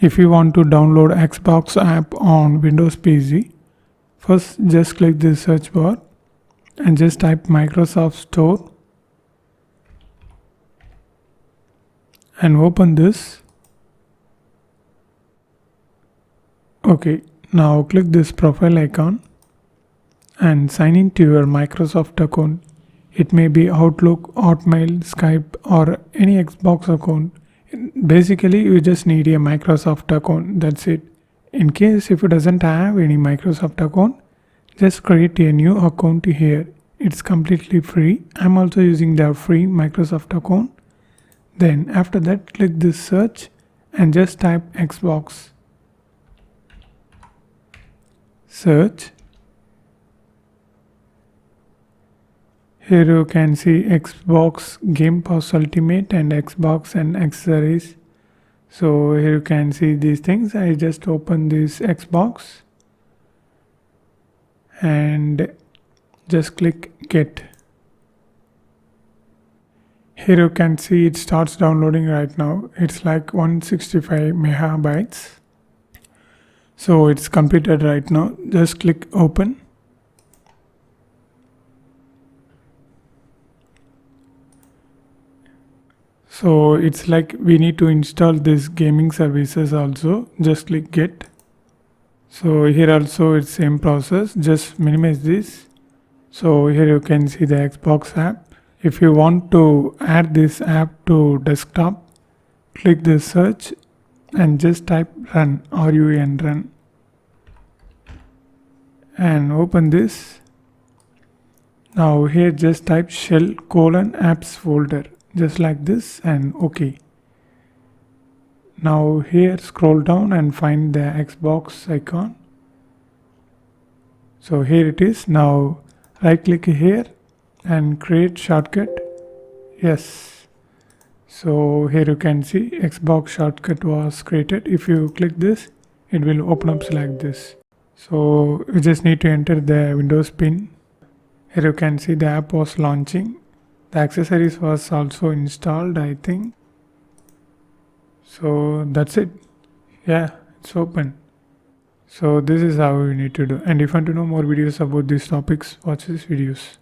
If you want to download Xbox app on Windows PC, first just click this search bar and just type Microsoft Store and open this. Okay, now click this profile icon and sign in to your Microsoft account. It may be Outlook, Hotmail, Skype, or any Xbox account. Basically, you just need a Microsoft account. That's it. In case if you doesn't have any Microsoft account, just create a new account here. It's completely free. I'm also using the free Microsoft account. Then after that, click this search and just type Xbox. Search. Here you can see Xbox Game Pass Ultimate and Xbox and accessories. So here you can see these things. I just open this Xbox and just click get. Here you can see it starts downloading right now. It's like 165 megabytes. So it's completed right now. Just click open. So it's like we need to install this gaming services also. Just click get. So here also it's same process. Just minimize this. So here you can see the Xbox app. If you want to add this app to desktop, click this search and just type run, RUN run, and open this. Now here just type shell : apps folder, just like this, and OK. Now here scroll down and find the Xbox icon. So here it is. Now right click here and create shortcut. Yes. So here you can see Xbox shortcut was created. If you click this, it will open up like this. So you just need to enter the Windows pin. Here you can see the app was launching. The accessories was also installed, I think. So that's it. Yeah, it's open. So this is how you need to do. And if you want to know more videos about these topics, watch these videos.